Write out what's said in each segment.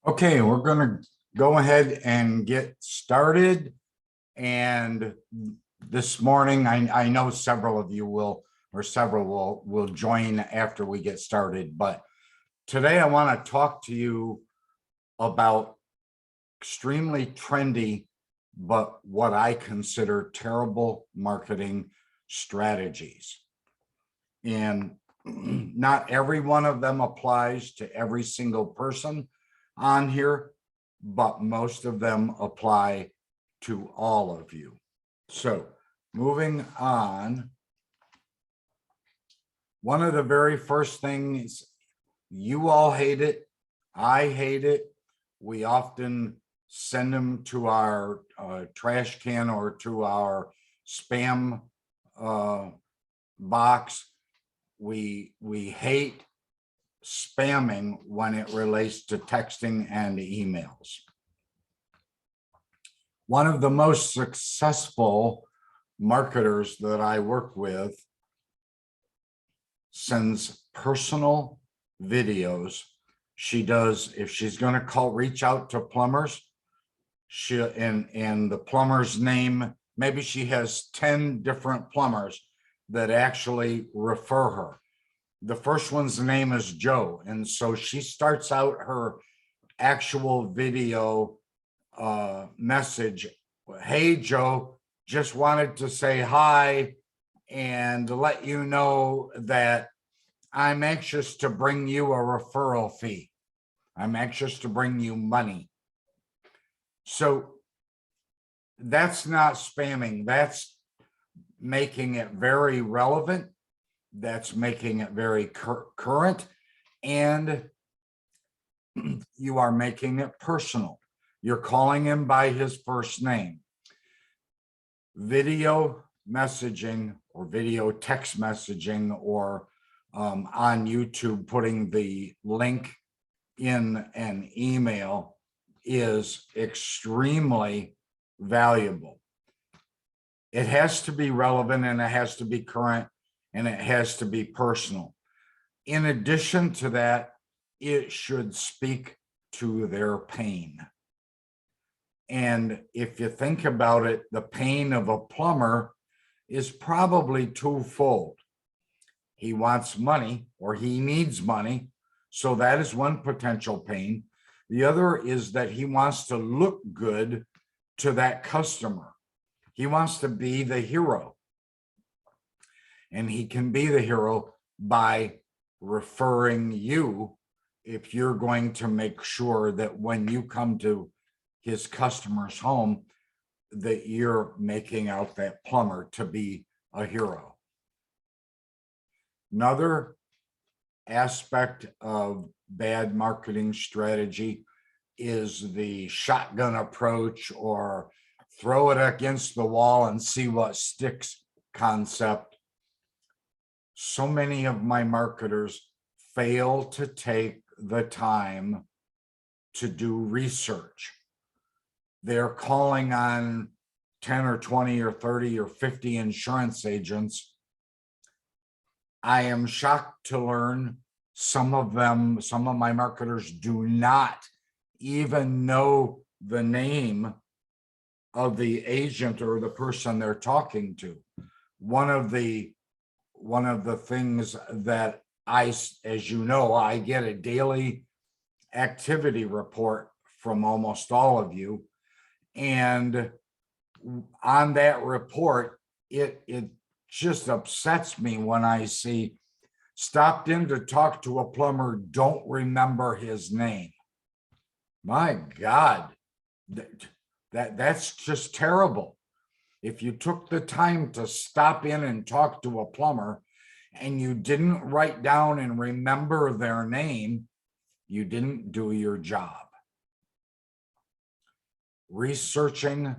Okay, we're going to go ahead and get started. And this morning, I know several of you will, or several will join after we get started. But today I want to talk to you about extremely trendy, but what I consider terrible marketing strategies. And not every one of them applies to every single person on here, but most of them apply to all of you. So moving on, one of the very first things, you all hate it, I hate it. We often send them to our trash can or to our spam box. We hate spamming when it relates to texting and emails. One of the most successful marketers that I work with sends personal videos. She does, if she's going to reach out to plumbers, and the plumber's name, maybe she has 10 different plumbers that actually refer her. The first one's name is Joe. And so she starts out her actual video message. Hey, Joe, just wanted to say hi and to let you know that I'm anxious to bring you a referral fee. I'm anxious to bring you money. So that's not spamming. That's making it very relevant. That's making it very current, and you are making it personal. You're calling him by his first name. Video messaging or video text messaging or on YouTube, putting the link in an email is extremely valuable. It has to be relevant, and it has to be current, and it has to be personal. In addition to that, it should speak to their pain. And if you think about it, the pain of a plumber is probably twofold. He wants money, or he needs money. So that is one potential pain. The other is that he wants to look good to that customer. He wants to be the hero. And he can be the hero by referring you, if you're going to make sure that when you come to his customer's home, that you're making out that plumber to be a hero. Another aspect of bad marketing strategy is the shotgun approach, or throw it against the wall and see what sticks concept. So many of my marketers fail to take the time to do research. They're calling on 10 or 20 or 30 or 50 insurance agents. I am shocked to learn some of my marketers do not even know the name of the agent or the person they're talking to. One of the things that as you know, I get a daily activity report from almost all of you. And on that report, it just upsets me when I see stopped in to talk to a plumber, don't remember his name. My God, that's just terrible. If you took the time to stop in and talk to a plumber and you didn't write down and remember their name, you didn't do your job. Researching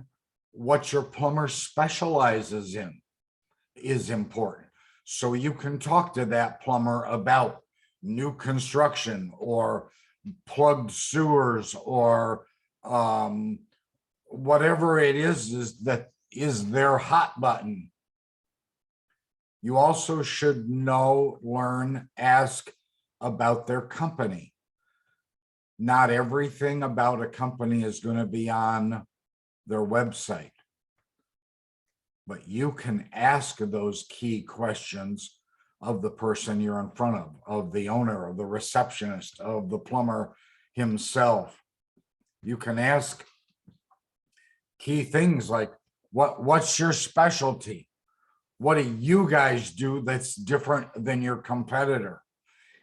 what your plumber specializes in is important. So you can talk to that plumber about new construction or plugged sewers or whatever it is that is their hot button. You also should know, learn, ask about their company. not everything about a company is going to be on their website. But you can ask those key questions of the person you're in front of the owner, of the receptionist, of the plumber himself. You can ask key things like, what's your specialty? What do you guys do that's different than your competitor?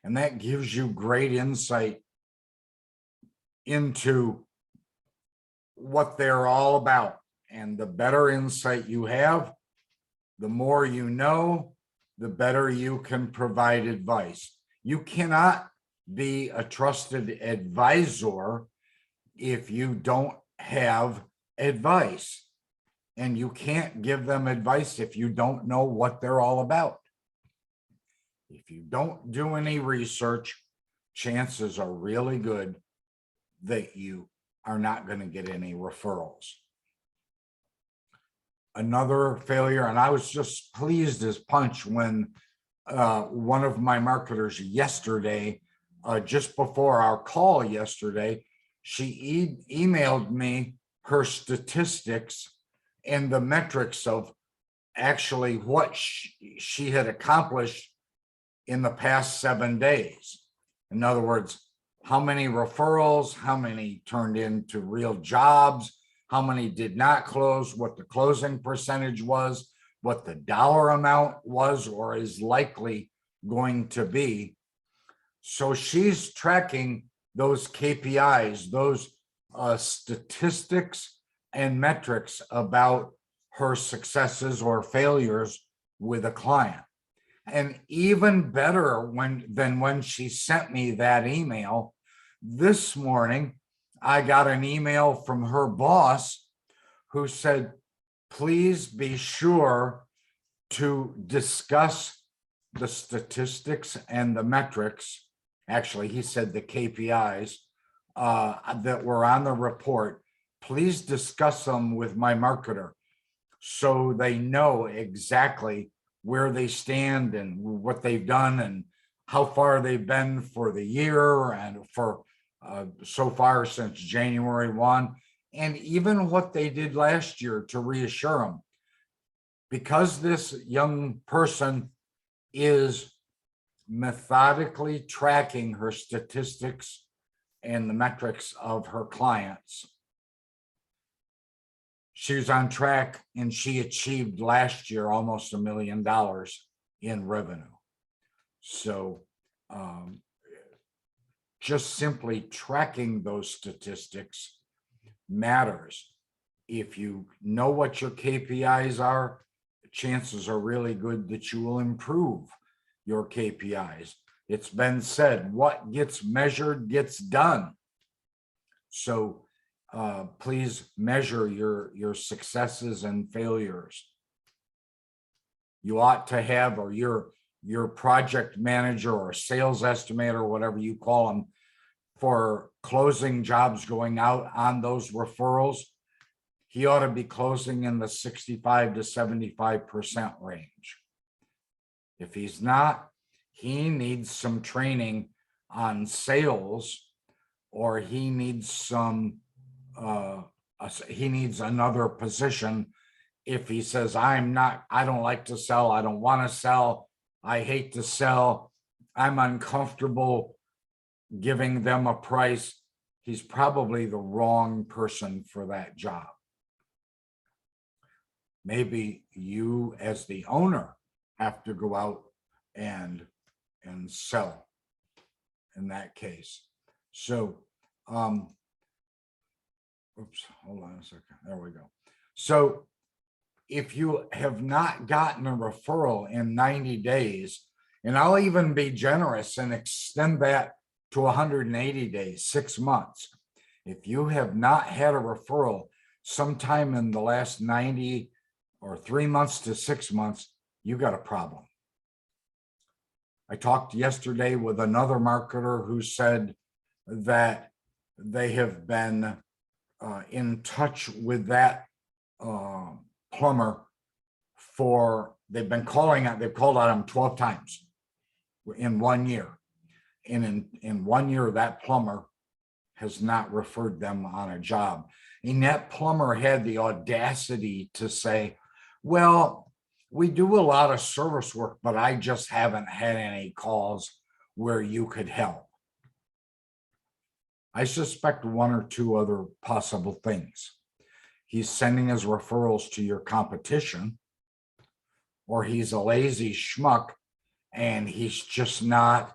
And that gives you great insight into what they're all about. And the better insight you have, the more you know, the better you can provide advice. You cannot be a trusted advisor if you don't have advice. And you can't give them advice if you don't know what they're all about. If you don't do any research, chances are really good that you are not going to get any referrals. Another failure, and I was just pleased as punch when one of my marketers yesterday, just before our call yesterday, she emailed me her statistics and the metrics of actually what she had accomplished in the past 7 days. In other words, how many referrals, how many turned into real jobs, how many did not close, what the closing percentage was, what the dollar amount was or is likely going to be. So she's tracking those KPIs, those statistics and metrics about her successes or failures with a client. And even better than when she sent me that email, this morning, I got an email from her boss who said, please be sure to discuss the statistics and the metrics. Actually, he said the KPIs that were on the report. Please discuss them with my marketer so they know exactly where they stand and what they've done and how far they've been for the year and for so far since January 1, and even what they did last year to reassure them. Because this young person is methodically tracking her statistics and the metrics of her clients, she was on track and she achieved last year almost $1 million in revenue. So just simply tracking those statistics matters. If you know what your KPIs are, chances are really good that you will improve your KPIs. It's been said, what gets measured gets done. So please measure your successes and failures. You ought to have, or your project manager or sales estimator, whatever you call them, for closing jobs going out on those referrals, he ought to be closing in the 65 to 75% range. If he's not, he needs some training on sales, or he needs some he needs another position. If he says, I don't like to sell, I don't want to sell, I hate to sell, I'm uncomfortable giving them a price, he's probably the wrong person for that job. Maybe you as the owner have to go out and sell in that case. So oops, hold on a second. There we go. So if you have not gotten a referral in 90 days, and I'll even be generous and extend that to 180 days, 6 months. If you have not had a referral sometime in the last 90 or 3 months to 6 months, you got a problem. I talked yesterday with another marketer who said that they have been in touch with that plumber they've called on him 12 times in 1 year. And in 1 year, that plumber has not referred them on a job. And that plumber had the audacity to say, well, we do a lot of service work, but I just haven't had any calls where you could help. I suspect one or two other possible things. He's sending his referrals to your competition, or he's a lazy schmuck and he's just not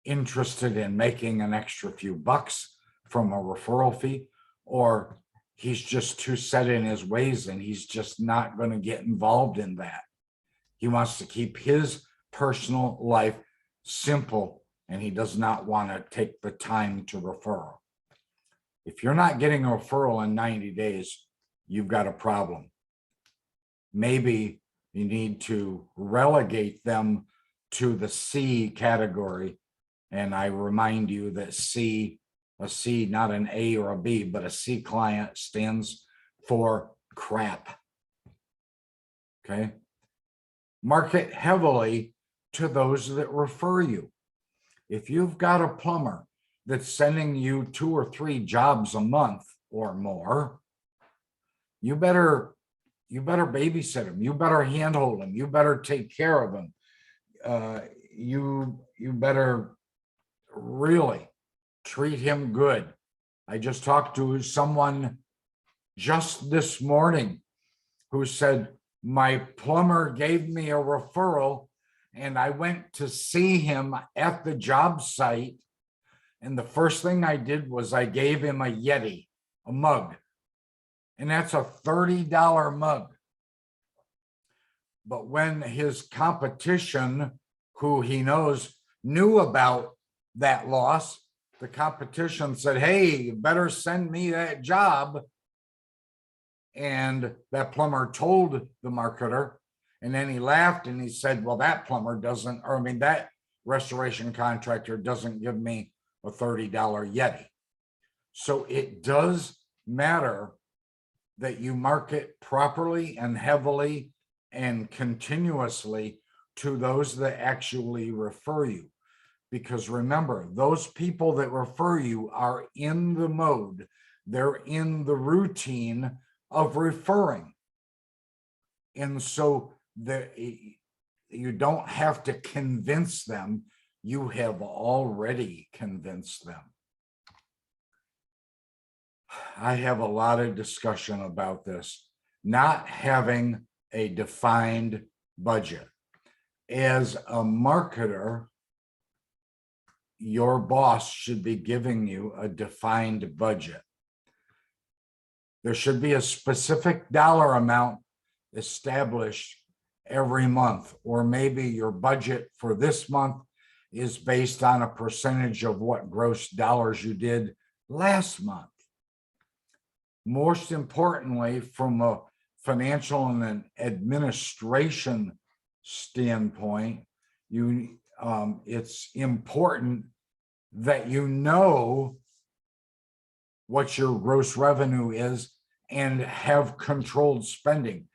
interested in making an extra few bucks from a referral fee, or he's just too set in his ways and he's just not going to get involved in that. He wants to keep his personal life simple and he does not want to take the time to refer. If you're not getting a referral in 90 days, you've got a problem. Maybe you need to relegate them to the C category. And I remind you that a C, not an A or a B, but a C client stands for crap. Okay. Market heavily to those that refer you. If you've got a plumber that's sending you 2 or 3 jobs a month or more, you better babysit him. You better handhold him. You better take care of him. You better really treat him good. I just talked to someone just this morning who said, my plumber gave me a referral and I went to see him at the job site. And the first thing I did was I gave him a Yeti, a mug. And that's a $30 mug. But when his competition, who he knows, knew about that loss, the competition said, hey, you better send me that job. And that plumber told the marketer, and then he laughed and he said, well, that plumber doesn't, or I mean, that restoration contractor doesn't give me a $30 Yeti. So it does matter that you market properly and heavily and continuously to those that actually refer you. Because remember, those people that refer you are in the mode, they're in the routine of referring. And so you don't have to convince them, you have already convinced them. I have a lot of discussion about this, not having a defined budget. As a marketer, your boss should be giving you a defined budget. There should be a specific dollar amount established every month, or maybe your budget for this month is based on a percentage of what gross dollars you did last month. Most importantly, from a financial and an administration standpoint, it's important that you know what your gross revenue is and have controlled spending.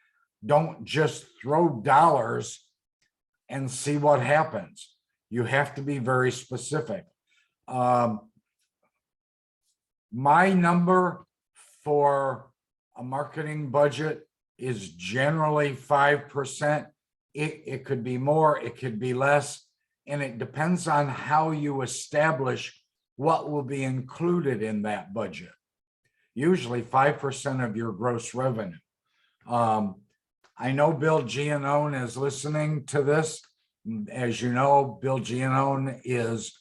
Don't just throw dollars and see what happens. You have to be very specific. My number for a marketing budget is generally 5%. It could be more, it could be less, and it depends on how you establish what will be included in that budget. Usually 5% of your gross revenue. I know Bill Giannone is listening to this. As you know, Bill Giannone is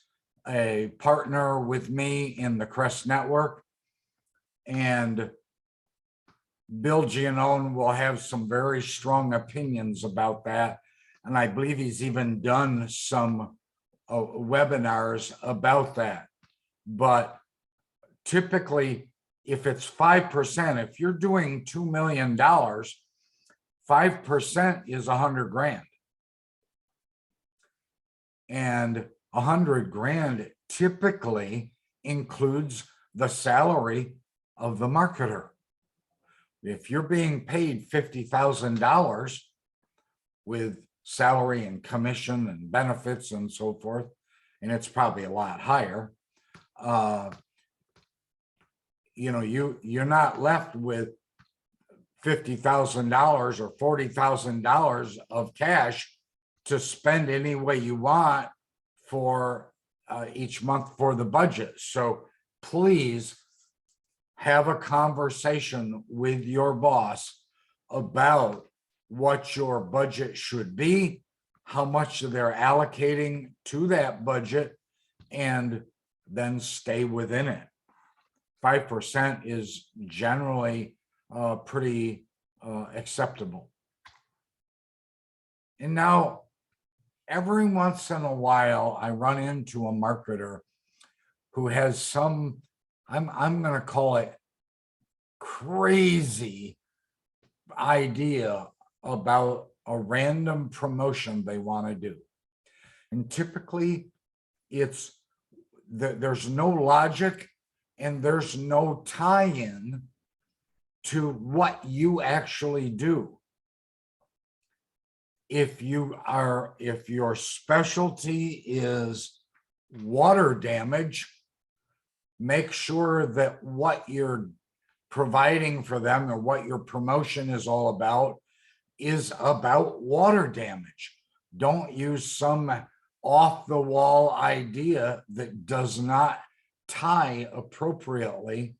a partner with me in the Crest Network. And Bill Giannone will have some very strong opinions about that. And I believe he's even done some webinars about that. But typically, if it's 5%, if you're doing $2 million, 5% is 100 grand. And 100 grand typically includes the salary of the marketer. If you're being paid $50,000 with salary and commission and benefits and so forth, and it's probably a lot higher, you're not left with $50,000 or $40,000 of cash to spend any way you want for each month for the budget. So please have a conversation with your boss about what your budget should be, how much they're allocating to that budget, and then stay within it. 5% is generally pretty acceptable. And now, every once in a while, I run into a marketer who has some, I'm going to call it crazy idea about a random promotion they want to do. And typically there's no logic and there's no tie-in to what you actually do. If your specialty is water damage, make sure that what you're providing for them or what your promotion is all about is about water damage. Don't use some off the wall idea that does not tie appropriately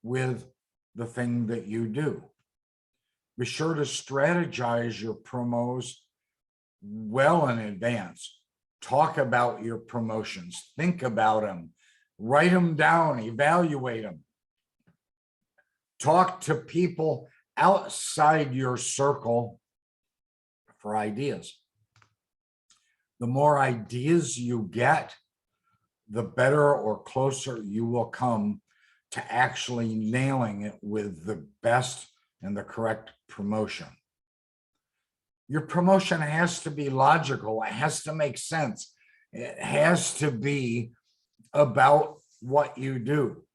with the thing that you do. Be sure to strategize your promos well in advance. Talk about your promotions, think about them, write them down, evaluate them. Talk to people outside your circle for ideas. The more ideas you get, the better or closer you will come to actually nailing it with the best and the correct promotion. Your promotion has to be logical. It has to make sense. It has to be about what you do.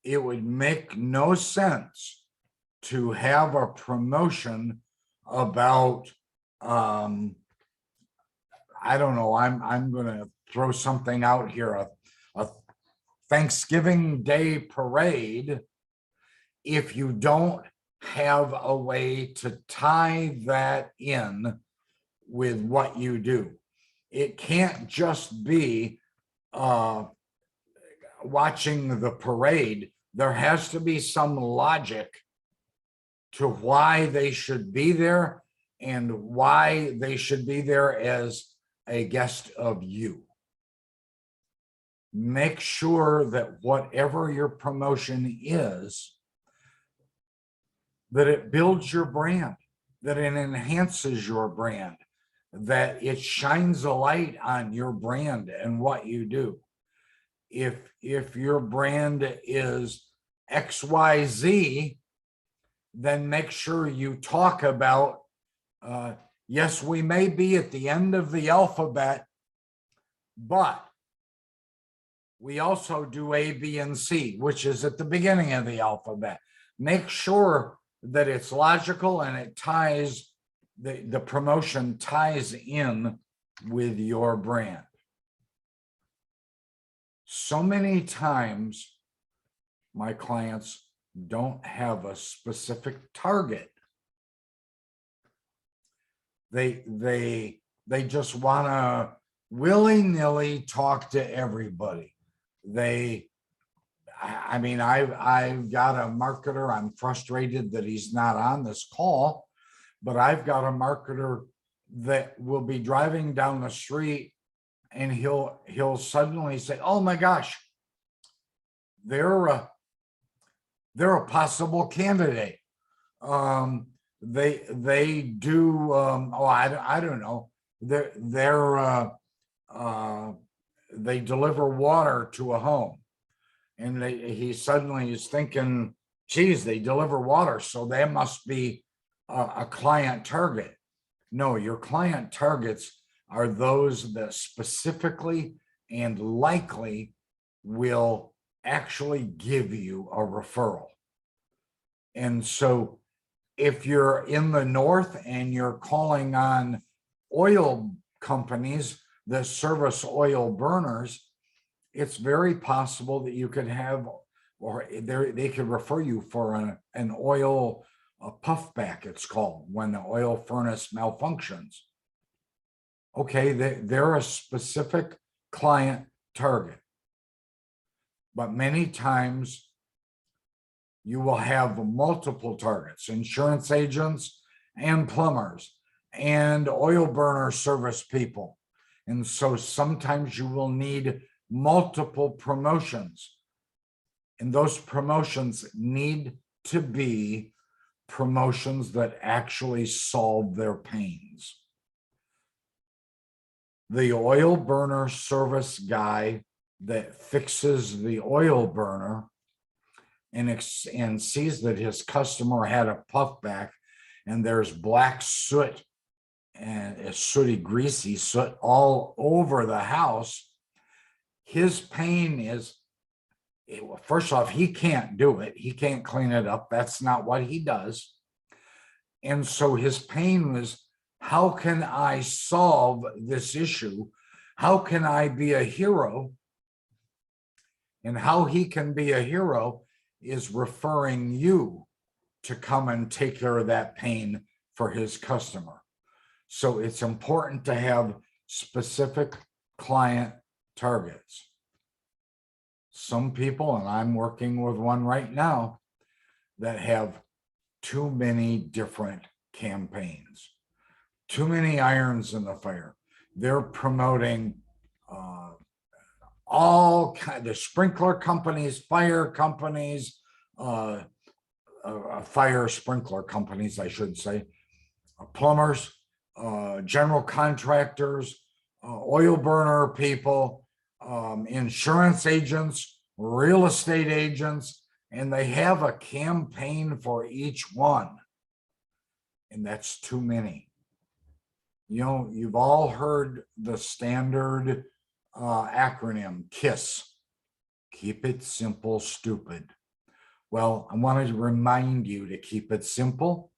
It would make no sense to have a promotion about, I don't know, I'm going to throw something out here, a Thanksgiving Day parade, if you don't have a way to tie that in with what you do. It can't just be watching the parade. There has to be some logic to why they should be there and why they should be there as a guest of you. Make sure that whatever your promotion is, that it builds your brand, that it enhances your brand, that it shines a light on your brand and what you do. If your brand is XYZ, then make sure you talk about, yes, we may be at the end of the alphabet, but we also do A, B, and C, which is at the beginning of the alphabet. Make sure that it's logical and it ties, the promotion ties in with your brand. So many times, my clients don't have a specific target. They just want to willy-nilly talk to everybody. I mean, I've got a marketer. I'm frustrated that he's not on this call, but I've got a marketer that will be driving down the street and he'll suddenly say, "Oh my gosh, they're a possible candidate. They do I don't know. They deliver water to a home." And he suddenly is thinking, geez, they deliver water, so they must be a client target. No, your client targets are those that specifically and likely will actually give you a referral. And so if you're in the north and you're calling on oil companies that service oil burners, it's very possible that you could have or they could refer you for an oil a puffback, it's called, when the oil furnace malfunctions. Okay, they're a specific client target, but many times you will have multiple targets, insurance agents and plumbers and oil burner service people. And so sometimes you will need multiple promotions. And those promotions need to be promotions that actually solve their pains. The oil burner service guy that fixes the oil burner and sees that his customer had a puffback and there's black soot and a sooty, greasy soot all over the house, his pain is, first off, he can't do it. He can't clean it up. That's not what he does. And so his pain was, how can I solve this issue? How can I be a hero? And how he can be a hero is referring you to come and take care of that pain for his customer. So it's important to have specific client targets. Some people, and I'm working with one right now, that have too many different campaigns, too many irons in the fire. They're promoting all kinds of sprinkler companies, fire companies, fire sprinkler companies, I should say, plumbers, general contractors, oil burner people, insurance agents, real estate agents, and they have a campaign for each one. And that's too many. You know, you've all heard the standard acronym KISS. Keep it simple, stupid. Well, I wanted to remind you to keep it simple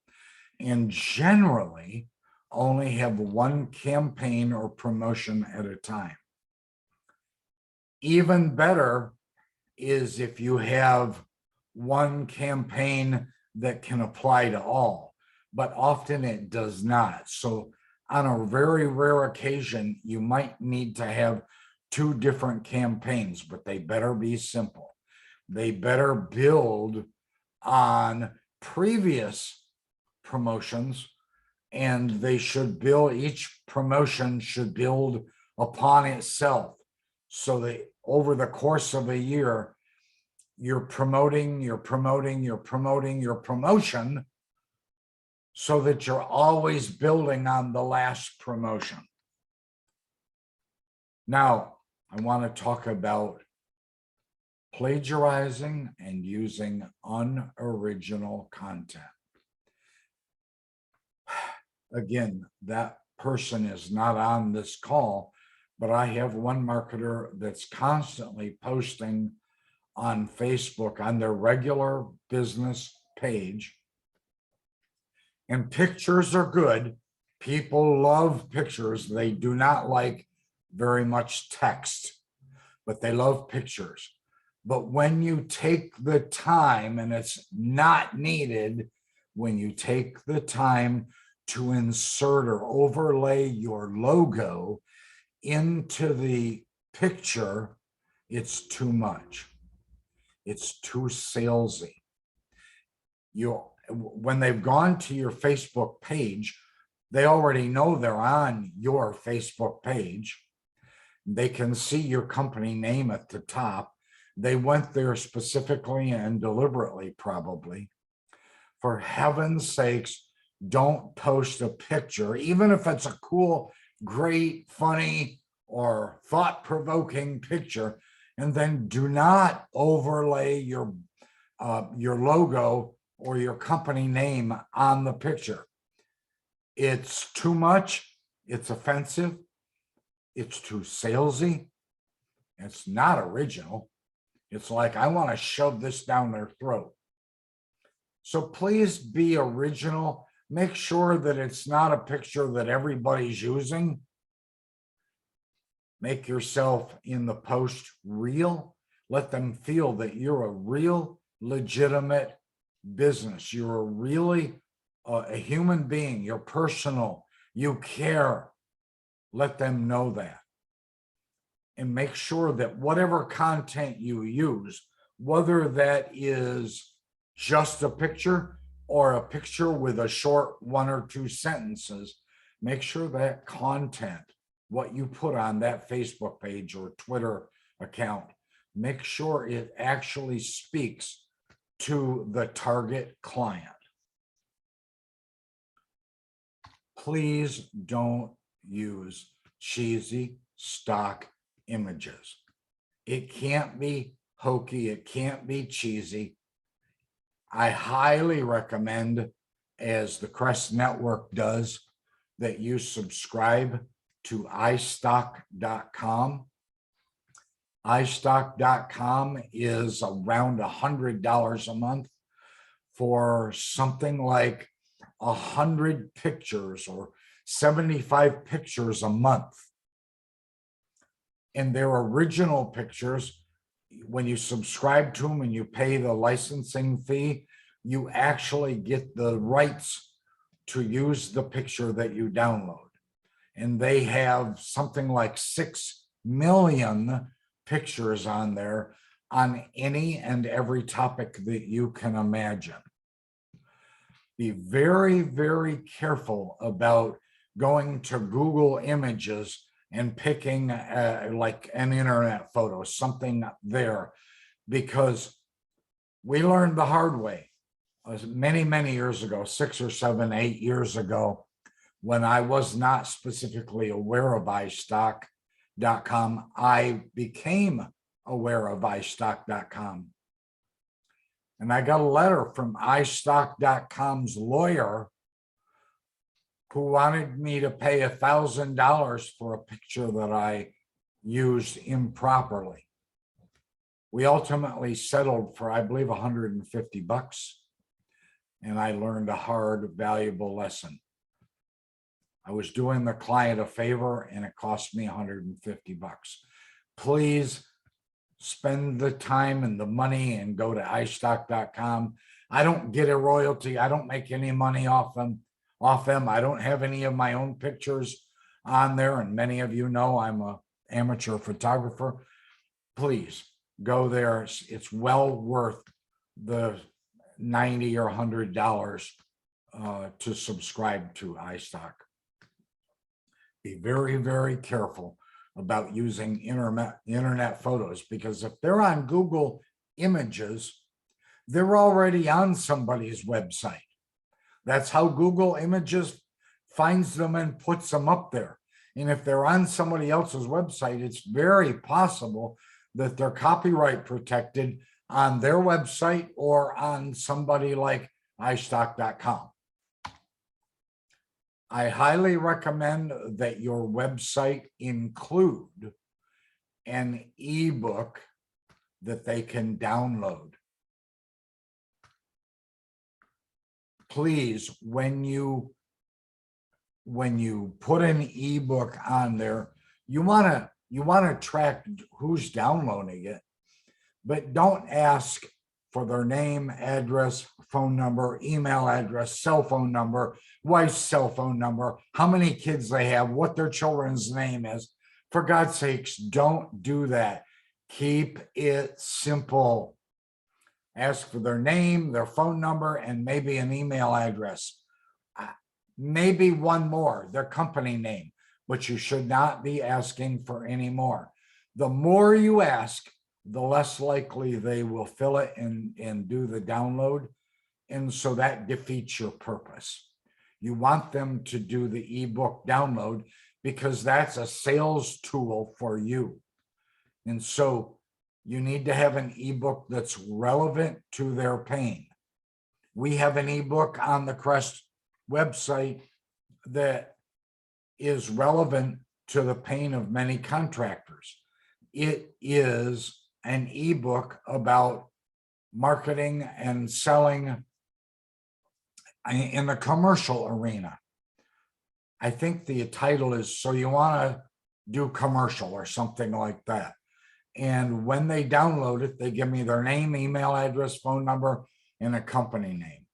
and generally only have one campaign or promotion at a time. Even better is if you have one campaign that can apply to all, but often it does not. So on a very rare occasion, you might need to have two different campaigns, but they better be simple. They better build on previous promotions, and they should build, each promotion should build upon itself. So that over the course of a year, you're promoting your promotion so that you're always building on the last promotion. Now, I want to talk about plagiarizing and using unoriginal content. Again, that person is not on this call, but I have one marketer that's constantly posting on Facebook on their regular business page. And pictures are good. People love pictures. They do not like very much text, but they love pictures. But when you take the time, and it's not needed, when you take the time to insert or overlay your logo into the picture, it's too much. It's too salesy. When they've gone to your Facebook page, they already know they're on your Facebook page. They can see your company name at the top. They went there specifically and deliberately, probably. For heaven's sakes, don't post a picture, even if it's a cool, great, funny, or thought-provoking picture, and then do not overlay your logo or your company name on the picture. It's too much. It's offensive. It's too salesy. It's not original. It's like, I want to shove this down their throat. So please be original. Make sure that it's not a picture that everybody's using. Make yourself in the post real. Let them feel that you're a real legitimate business. You're a really a human being. You're personal. You care. Let them know that. And make sure that whatever content you use, whether that is just a picture or a picture with a short 1 or 2 sentences, make sure that content, what you put on that Facebook page or Twitter account, make sure it actually speaks to the target client. Please don't use cheesy stock images. It can't be hokey. It can't be cheesy. I highly recommend, as the Crest Network does, that you subscribe to iStock.com. iStock.com is around $100 a month for something like 100 pictures or 75 pictures a month. And their original pictures, when you subscribe to them and you pay the licensing fee, you actually get the rights to use the picture that you download. And they have something like 6 million pictures on there on any and every topic that you can imagine. Be very, very careful about going to Google Images and picking like an internet photo, something there, because we learned the hard way many, many years ago, 6 or 7, 8 years ago, when I was not specifically aware of iStock.com. I became aware of iStock.com. And I got a letter from iStock.com's lawyer who wanted me to pay $1,000 for a picture that I used improperly. We ultimately settled for, I believe, $150. And I learned a hard, valuable lesson. I was doing the client a favor and it cost me $150. Please spend the time and the money and go to iStock.com. I don't get a royalty. I don't make any money off them. I don't have any of my own pictures on there. And many of you know I'm an amateur photographer. Please go there. It's well worth the $90 or $100 to subscribe to iStock. Be very, very careful about using internet photos, because if they're on Google Images, they're already on somebody's website. That's how Google Images finds them and puts them up there. And if they're on somebody else's website, it's very possible that they're copyright protected on their website or on somebody like iStock.com. I highly recommend that your website include an ebook that they can download. Please, when you put an ebook on there, you want to track who's downloading it, but don't ask for their name, address, phone number, email address, cell phone number, wife's cell phone number, how many kids they have, what their children's name is. For God's sakes, don't do that. Keep it simple. Ask for their name, their phone number, and maybe an email address. Maybe one more, their company name, but you should not be asking for any more. The more you ask, the less likely they will fill it and do the download. And so that defeats your purpose. You want them to do the ebook download because that's a sales tool for you. And so you need to have an ebook that's relevant to their pain. We have an ebook on the Crest website that is relevant to the pain of many contractors. It is an ebook about marketing and selling in the commercial arena. I think the title is So You Want to Do Commercial or something like that. And when they download it, they give me their name, email address, phone number, and a company name.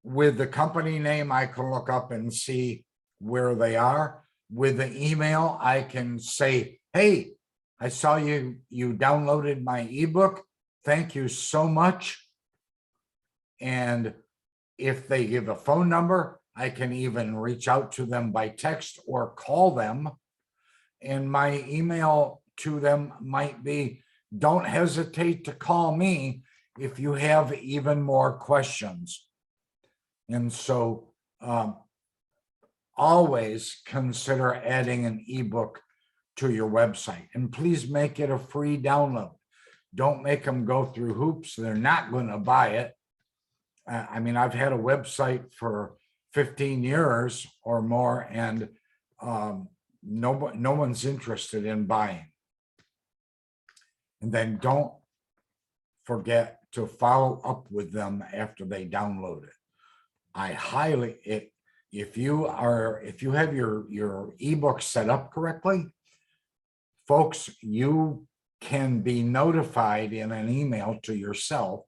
With the company name, I can look up and see where they are. With the email, I can say, hey, I saw you downloaded my ebook. Thank you so much. And if they give a phone number, I can even reach out to them by text or call them. And my email to them might be, don't hesitate to call me if you have even more questions. And so always consider adding an ebook to your website, and please make it a free download. Don't make them go through hoops. They're not going to buy it. I mean, I've had a website for 15 years or more, and no one's interested in buying. And then don't forget to follow up with them after they download it. I highly, if you have your ebook set up correctly, folks, you can be notified in an email to yourself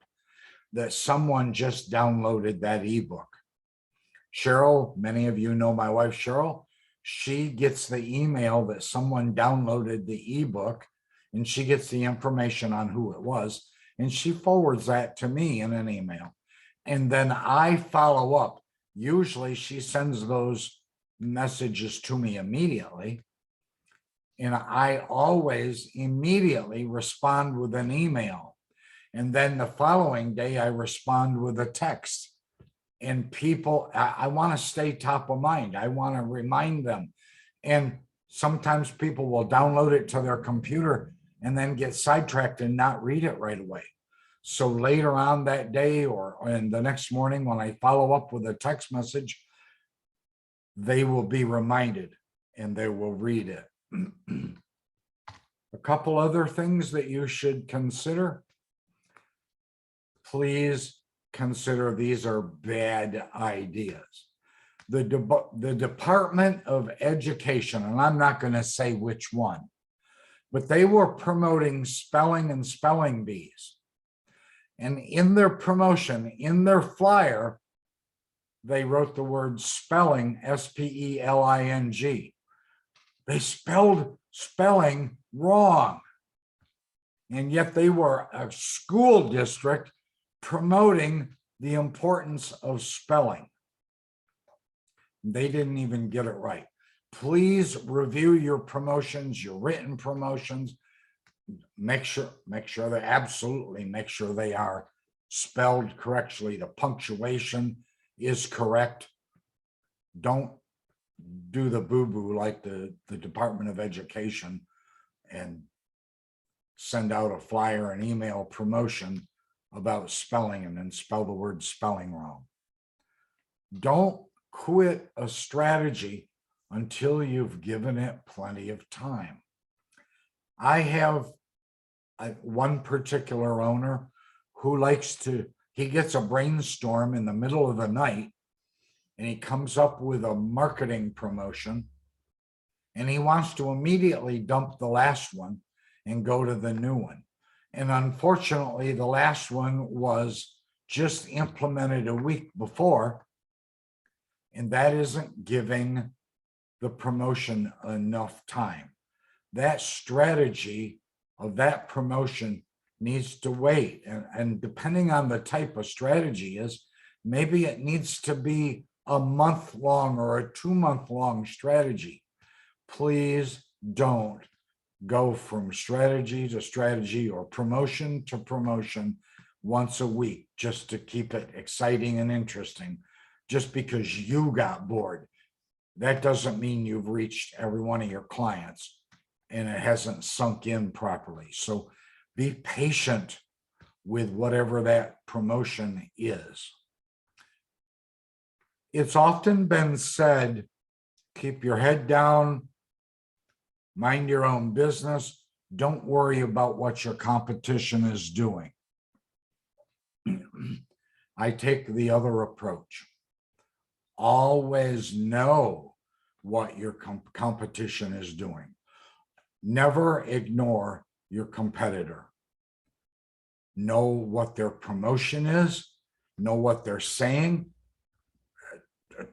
that someone just downloaded that ebook. Cheryl, many of you know my wife, Cheryl. She gets the email that someone downloaded the ebook, and she gets the information on who it was, and she forwards that to me in an email. And then I follow up. Usually she sends those messages to me immediately. And I always immediately respond with an email. And then the following day, I respond with a text. And people, I want to stay top of mind. I want to remind them. And sometimes people will download it to their computer and then get sidetracked and not read it right away. So later on that day or in the next morning, when I follow up with a text message, they will be reminded and they will read it. A couple other things that you should consider. Please consider these are bad ideas. The Department of Education, and I'm not going to say which one, but they were promoting spelling and spelling bees. And in their promotion, in their flyer, they wrote the word spelling, S-P-E-L-I-N-G. They spelled spelling wrong. And yet they were a school district promoting the importance of spelling. They didn't even get it right. Please review your promotions, your written promotions. Make sure they absolutely make sure they are spelled correctly. The punctuation is correct. Don't do the boo-boo like the Department of Education and send out a flyer and email promotion about spelling and then spell the word spelling wrong. Don't quit a strategy until you've given it plenty of time. I have one particular owner who likes to, he gets a brainstorm in the middle of the night and he comes up with a marketing promotion and he wants to immediately dump the last one and go to the new one. And unfortunately, the last one was just implemented a week before, and that isn't giving the promotion enough time. That strategy of that promotion needs to wait. And depending on the type of strategy is, maybe it needs to be a month-long or a 2-month-long strategy. Please don't go from strategy to strategy or promotion to promotion once a week just to keep it exciting and interesting. Just because you got bored, that doesn't mean you've reached every one of your clients and it hasn't sunk in properly. So be patient with whatever that promotion is. It's often been said, keep your head down, mind your own business. Don't worry about what your competition is doing. I take the other approach. Always know what your competition is doing. Never ignore your competitor. Know what their promotion is, know what they're saying.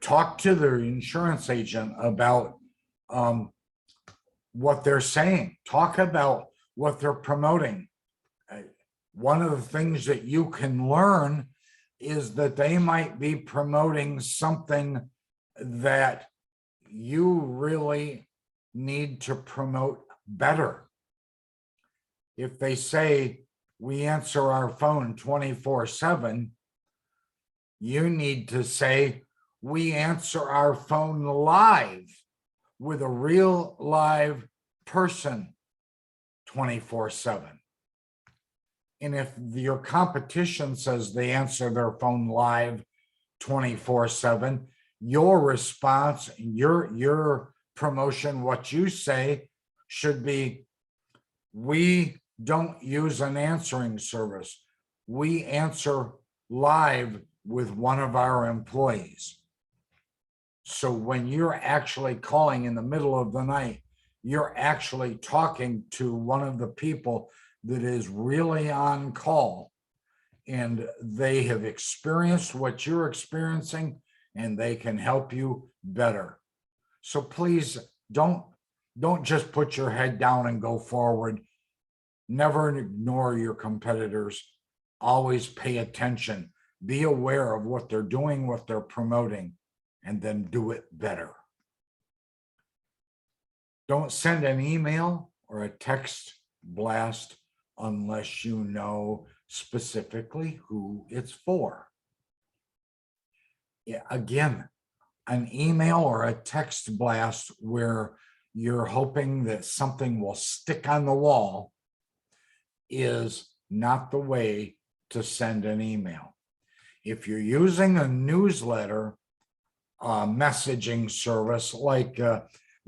Talk to their insurance agent about what they're saying. Talk about what they're promoting. One of the things that you can learn is that they might be promoting something that you really need to promote better. If they say, we answer our phone 24/7, you need to say, we answer our phone live with a real live person 24/7. And if your competition says they answer their phone live 24/7, your response, your promotion, what you say should be, we don't use an answering service. We answer live with one of our employees. So when you're actually calling in the middle of the night, you're actually talking to one of the people that is really on call, and they have experienced what you're experiencing, and they can help you better. So please don't just put your head down and go forward. Never ignore your competitors. Always pay attention. Be aware of what they're doing, what they're promoting, and then do it better. Don't send an email or a text blast unless you know specifically who it's for. Yeah, again, an email or a text blast where you're hoping that something will stick on the wall is not the way to send an email. If you're using a newsletter messaging service like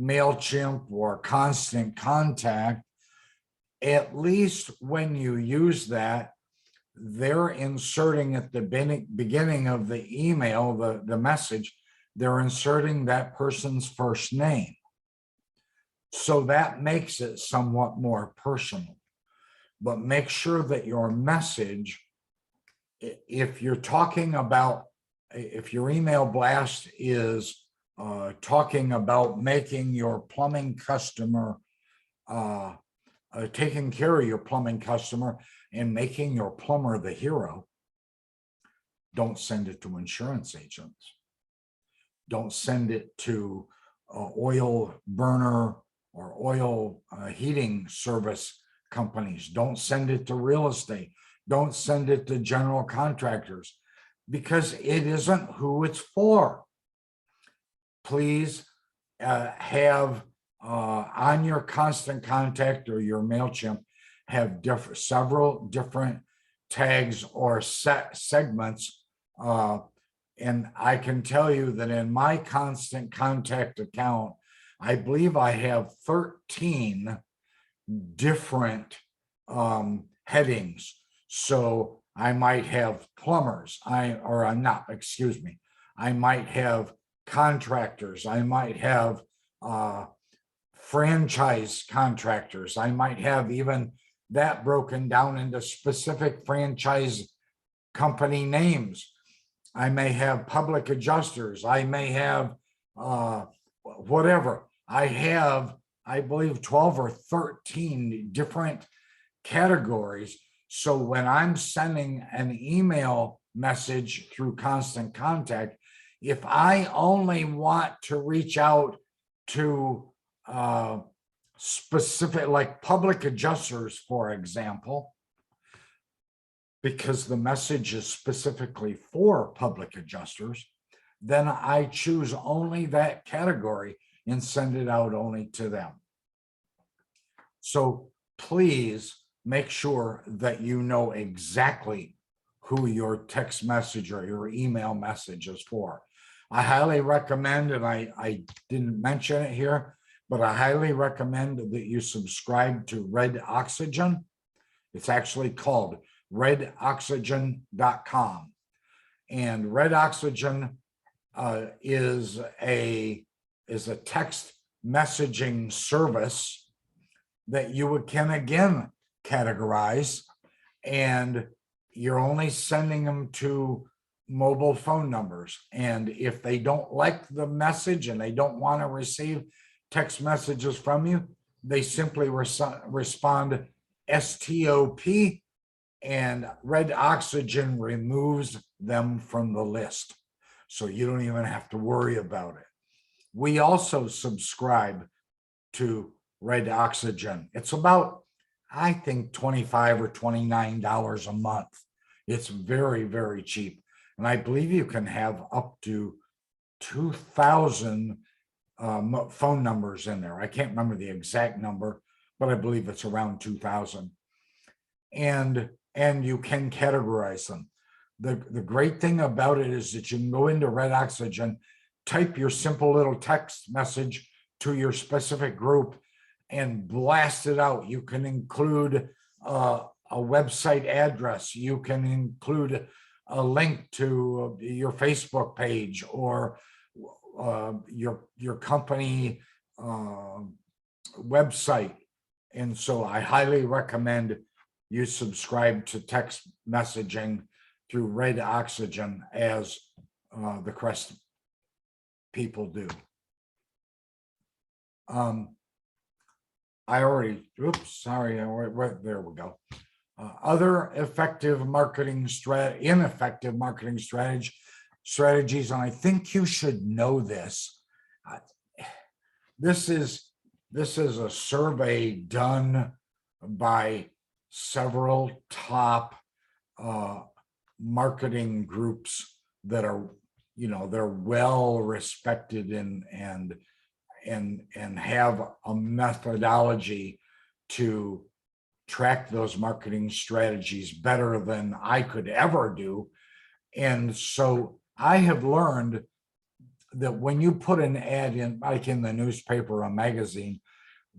MailChimp or Constant Contact, at least when you use that, they're inserting at the beginning of the email, the message, they're inserting that person's first name. So that makes it somewhat more personal. But make sure that your message, if you're talking about, if your email blast is talking about making your plumbing customer, taking care of your plumbing customer and making your plumber the hero, don't send it to insurance agents. Don't send it to oil burner or oil heating service companies. Don't send it to real estate. Don't send it to general contractors, because it isn't who it's for. Please have on your Constant Contact or your MailChimp, have several different tags or segments. And I can tell you that in my Constant Contact account, I believe I have 13 different headings. So I might have plumbers, I might have contractors, I might have franchise contractors, I might have even that broken down into specific franchise company names. I may have public adjusters, I may have whatever. I have, I believe, 12 or 13 different categories. So when I'm sending an email message through Constant Contact, if I only want to reach out to specific, like public adjusters, for example, because the message is specifically for public adjusters, then I choose only that category and send it out only to them. So please make sure that you know exactly who your text message or your email message is for. I highly recommend, and I didn't mention it here, but I highly recommend that you subscribe to Red Oxygen. It's actually called redoxygen.com. And Red Oxygen is a text messaging service that you can again categorize, and you're only sending them to mobile phone numbers. And if they don't like the message and they don't want to receive text messages from you, they simply respond STOP, and Red Oxygen removes them from the list. So you don't even have to worry about it. We also subscribe to Red Oxygen. It's about, I think, $25 or $29 a month. It's very, very cheap. And I believe you can have up to 2,000 phone numbers in there. I can't remember the exact number, but I believe it's around 2,000. And you can categorize them. The great thing about it is that you can go into Red Oxygen, type your simple little text message to your specific group, and blast it out. You can include a website address. You can include a link to your Facebook page or your company website. And so I highly recommend you subscribe to text messaging through Red Oxygen, as the Crest people do. I already, oops, sorry, there we go. Other effective marketing ineffective marketing strategies, and I think you should know this. This is a survey done by several top marketing groups that are, they're well respected and have a methodology to track those marketing strategies better than I could ever do. And so I have learned that when you put an ad in, like in the newspaper or magazine,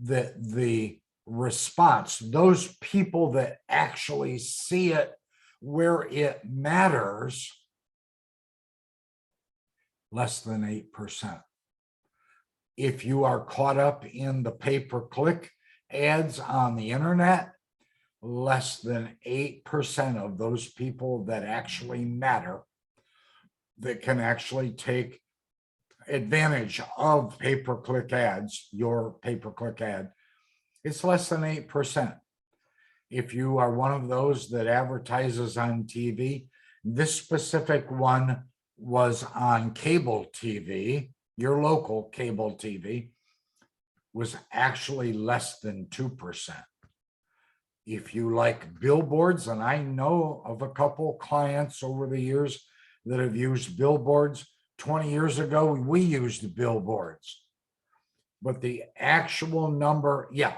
that the response, those people that actually see it where it matters, less than 8%. If you are caught up in the pay-per-click ads on the internet, less than 8% of those people that actually matter, that can actually take advantage of pay-per-click ads, your pay-per-click ad, it's less than 8%. If you are one of those that advertises on TV, this specific one was on cable TV, your local cable TV, was actually less than 2%. If you like billboards, and I know of a couple clients over the years that have used billboards. 20 years ago, we used billboards. But the actual number, yeah,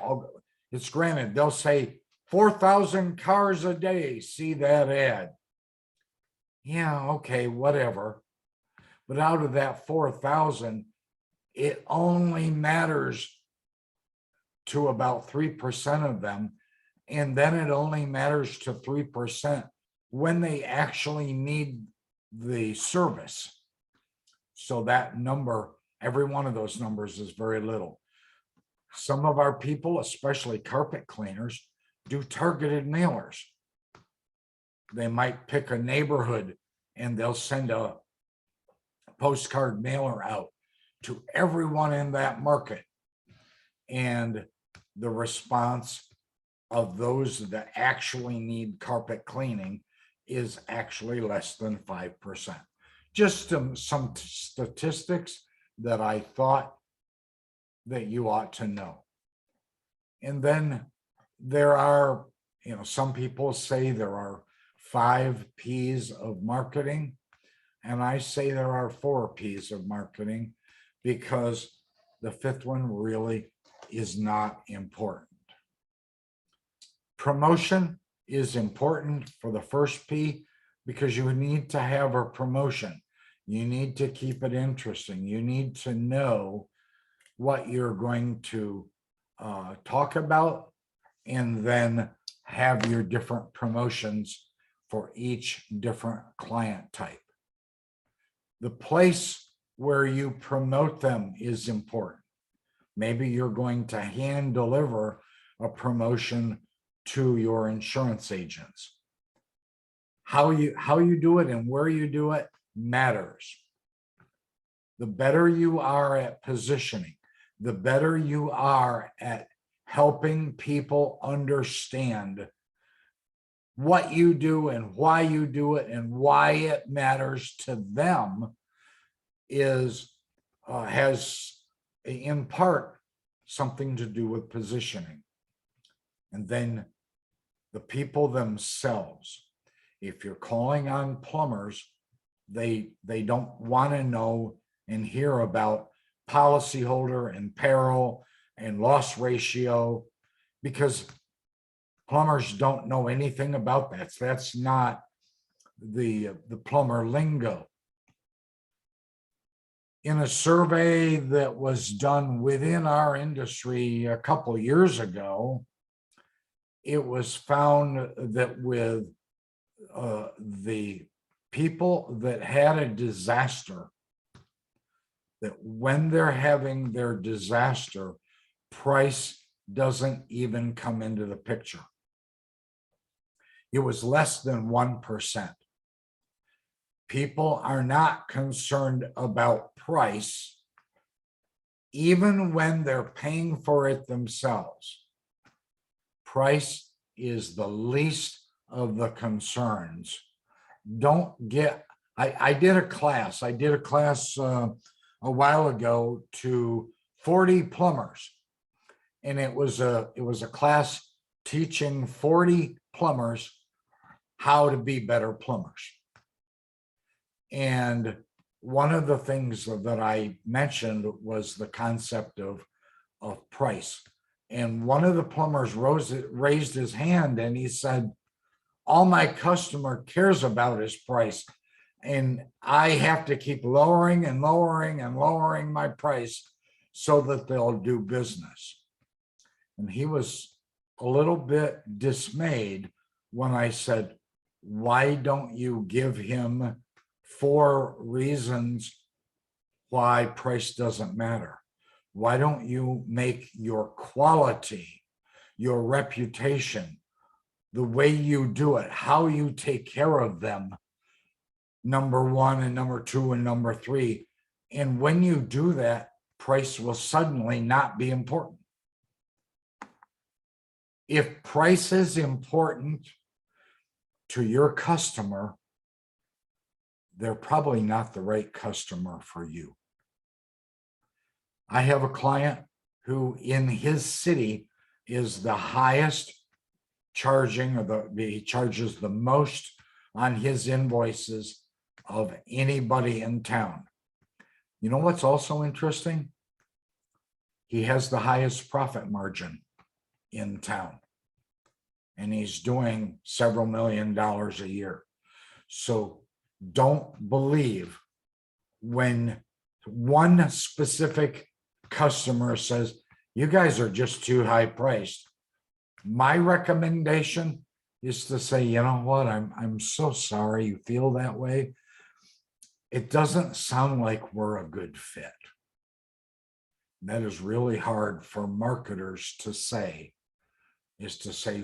it's granted, they'll say 4,000 cars a day see that ad. Yeah, okay, whatever. But out of that 4,000, it only matters to about 3% of them. And then it only matters to 3% when they actually need the service. So that number, every one of those numbers is very little. Some of our people, especially carpet cleaners, do targeted mailers. They might pick a neighborhood and they'll send a postcard mailer out to everyone in that market. And the response of those that actually need carpet cleaning is actually less than 5%. Just some statistics that I thought that you ought to know. And then there are, some people say there are 5 P's of marketing, and I say there are 4 P's of marketing, because the 5th one really is not important. Promotion is important for the first P, because you need to have a promotion. You need to keep it interesting. You need to know what you're going to talk about, and then have your different promotions for each different client type. The place where you promote them is important. Maybe you're going to hand deliver a promotion to your insurance agents. How you do it and where you do it matters. The better you are at positioning, the better you are at helping people understand what you do and why you do it and why it matters to them has in part something to do with positioning. And then the people themselves, if you're calling on plumbers, they don't want to know and hear about policyholder and peril and loss ratio, because plumbers don't know anything about that. That's not the plumber lingo. In a survey that was done within our industry a couple years ago, it was found that with the people that had a disaster, that when they're having their disaster, price doesn't even come into the picture. It was less than 1%. People are not concerned about price, even when they're paying for it themselves. Price is the least of the concerns. Don't get, I did a class a while ago to 40 plumbers. And it was a class teaching 40 plumbers how to be better plumbers. And one of the things that I mentioned was the concept of price. And one of the plumbers raised his hand and he said, all my customer cares about is price. And I have to keep lowering and lowering and lowering my price so that they'll do business. And he was a little bit dismayed when I said, why don't you give him 4 reasons why price doesn't matter? Why don't you make your quality, your reputation, the way you do it, how you take care of them, number 1 and number 2 and number 3. And when you do that, price will suddenly not be important. If price is important to your customer, they're probably not the right customer for you. I have a client who in his city is the highest charging, or he charges the most on his invoices of anybody in town. You know what's also interesting? He has the highest profit margin in town. And he's doing several $1 million a year. So don't believe when one specific customer says, you guys are just too high priced. My recommendation is to say, you know what, I'm so sorry you feel that way. It doesn't sound like we're a good fit. That is really hard for marketers to say, is to say,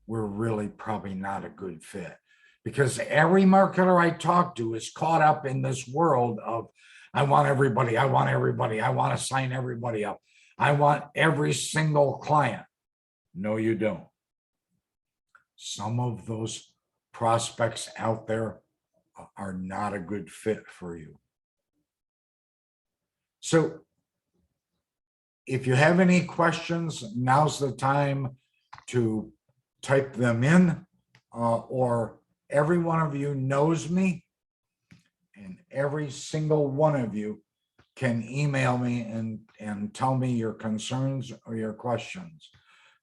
we're really probably not a good fit. Because every marketer I talk to is caught up in this world of, I want everybody, I want to sign everybody up. I want every single client. No, you don't. Some of those prospects out there are not a good fit for you. So if you have any questions, now's the time to type them in, or every one of you knows me, and every single one of you can email me and tell me your concerns or your questions.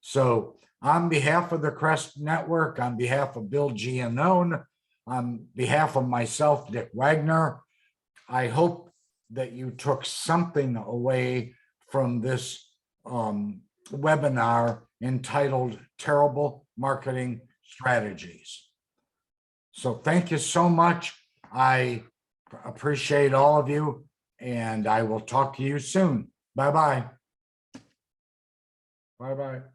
So on behalf of the Crest Network, on behalf of Bill Giannone, on behalf of myself, Dick Wagner, I hope that you took something away from this webinar entitled Terrible Marketing Strategies. So thank you so much. I appreciate all of you, and I will talk to you soon. Bye-bye. Bye-bye.